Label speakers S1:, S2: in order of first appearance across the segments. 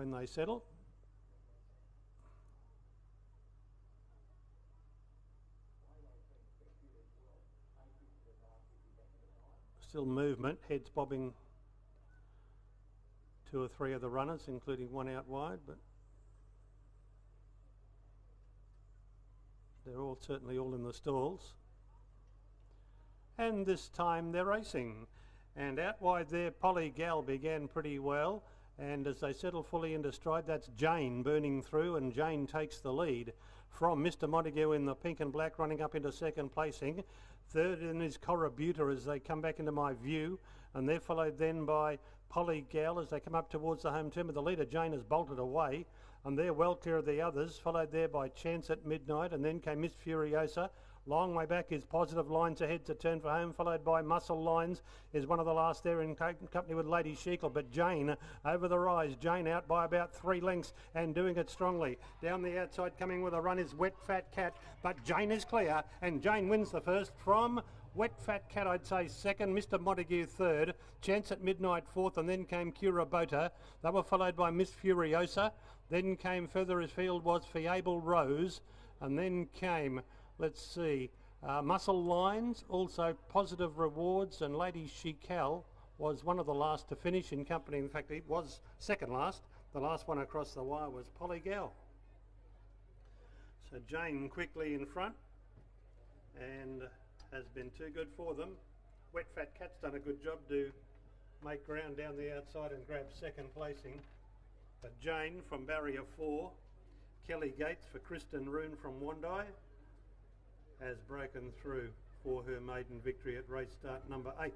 S1: when they settle. Still movement, heads bobbing 2 or 3 of the runners, including one out wide, but they're all certainly all in the stalls. And this time they're racing. And out wide there, Polly Gal began pretty well. And as they settle fully into stride, that's Jane burning through, and Jane takes the lead from Mr. Montague in the pink and black, running up into second placing. Third in is Corributa as they come back into my view, and they're followed then by Polly Gal as they come up towards the home turn. But the leader, Jane, has bolted away, and they're well clear of the others, followed there by Chance at Midnight, and then came Miss Furiosa. Long way back is Positive Lines ahead to turn for home, followed by Muscle Lines is one of the last there in company with Lady Sheikle. But Jane over the rise. Jane out by about 3 lengths and doing it strongly. Down the outside coming with a run is Wet Fat Cat, but Jane is clear, and Jane wins the first from Wet Fat Cat, I'd say second, Mr. Montague third, Chance at Midnight fourth, and then came Corributa. They were followed by Miss Furiosa. Then came further afield was Fiable Rose, and then came, let's see, Muscle Lines, also Positive Rewards, and Lady Sheikle was one of the last to finish in company. In fact, it was second last. The last one across the wire was Polly Gal. So Jane quickly in front and has been too good for them. Wet Fat Cat's done a good job to make ground down the outside and grab second placing. But Jane from barrier 4, Kelly Gates for Kristen Roon from Wandai, has broken through for her maiden victory at race start number 8.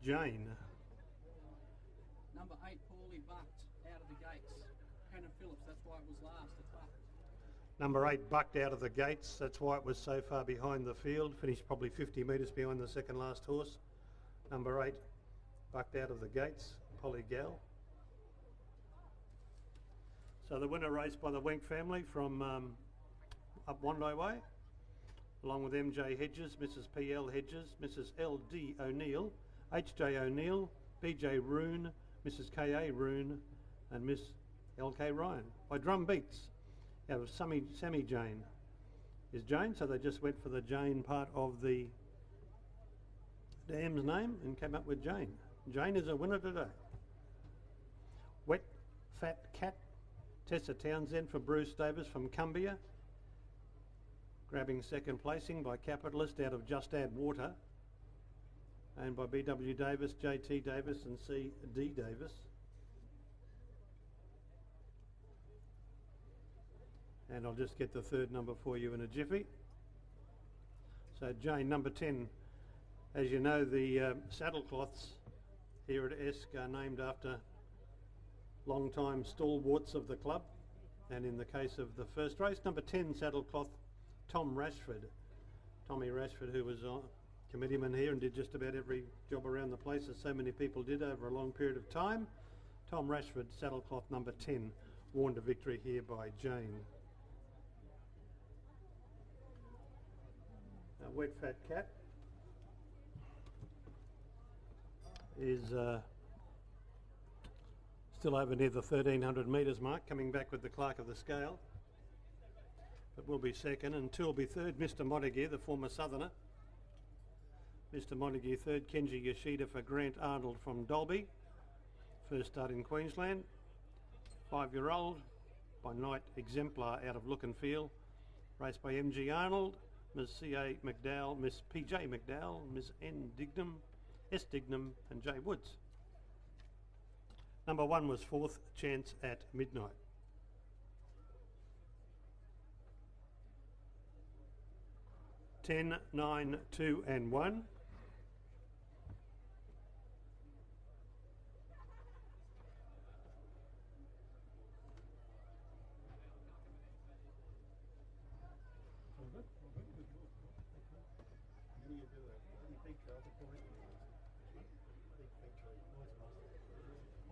S1: Jane.
S2: Number 8, Paulie bucked out of the gates. Hannah Phillips, that's why it was last. It bucked.
S1: Number 8 bucked out of the gates. That's why it was so far behind the field. Finished probably 50 metres behind the second last horse. Number 8 bucked out of the gates, Polly Gal. So the winner raced by the Wenk family from up Wandai Way, along with MJ Hedges, Mrs. P.L. Hedges, Mrs. L.D. O'Neill, H.J. O'Neill, B.J. Roon, Mrs. K.A. Roon, and Miss L.K. Ryan. By drum beats out of Sammy Jane is Jane, so they just went for the Jane part of the dam's name and came up with Jane. Jane is a winner today. Wet Fat Cat, Tessa Townsend for Bruce Davis from Cumbia, grabbing second placing by Capitalist out of Just Add Water, and by B.W. Davis, J.T. Davis and C.D. Davis. And I'll just get the third number for you in a jiffy. So Jane, number 10. As you know, the saddlecloths here at ESC are named after long-time stalwarts of the club. And in the case of the first race, number 10 saddlecloth, Tom Rashford. Tommy Rashford, who was a committeeman here and did just about every job around the place, as so many people did over a long period of time. Tom Rashford, saddlecloth number 10, won to victory here by Jane. Wet Fat Cat is still over near the 1300 metres mark, coming back with the clerk of the scale, but will be second, and 2 will be third. Mr. Montague, the former Southerner. Mr. Montague third, Kenji Yoshida for Grant Arnold from Dalby. First start in Queensland. 5-year-old by Night Exemplar out of Look and Feel. Raced by M.G. Arnold, Ms. C.A. McDowell, Miss P.J. McDowell, Ms. N. Dignam, S. Dignam and J. Woods. Number 1 was 4th, Chance at Midnight. Ten, 9, 2 and 1.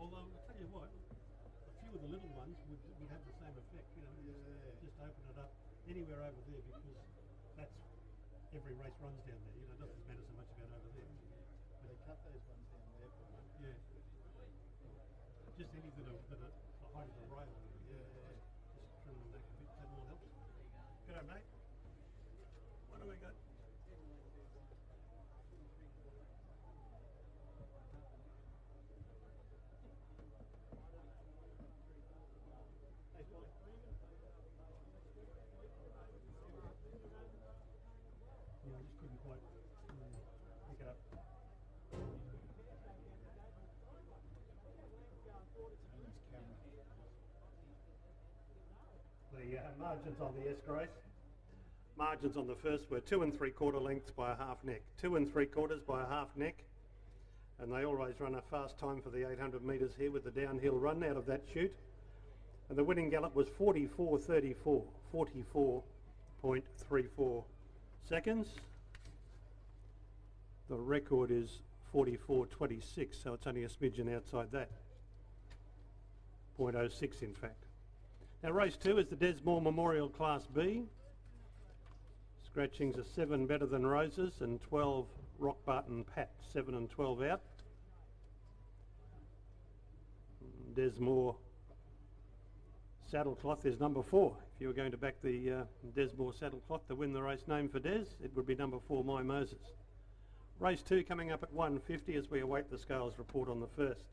S1: Although, I'll tell you what, a few of the little ones would have the same effect, you know, just open it up anywhere over there, because that's, every race runs down there, you know, it doesn't matter so much about over there. But they cut those ones down there for me. Yeah. Just anything at the height of the rail. Yeah. Just trim them back a bit, that all helps. G'day, mate. What do we got? Hey, Polly. Yeah, I just couldn't quite pick it up. The margins on the S-Grace. Margins on the first were 2 3/4 lengths by a half neck. 2 3/4 by a half neck. And they always run a fast time for the 800 metres here with the downhill run out of that chute. And the winning gallop was 44.34, 44.34 seconds. The record is 44.26, so it's only a smidgen outside that. 0.06 in fact. Now race 2 is the Desmore Memorial Class B. Scratchings are 7 Better Than Roses and 12 Rock Barton Pat, 7 and 12 out. Desmore Saddlecloth is number 4. If you were going to back the Desmore Saddlecloth to win the race name for Des, it would be number 4 My Moses. Race 2 coming up at 1:50 as we await the scales report on the first.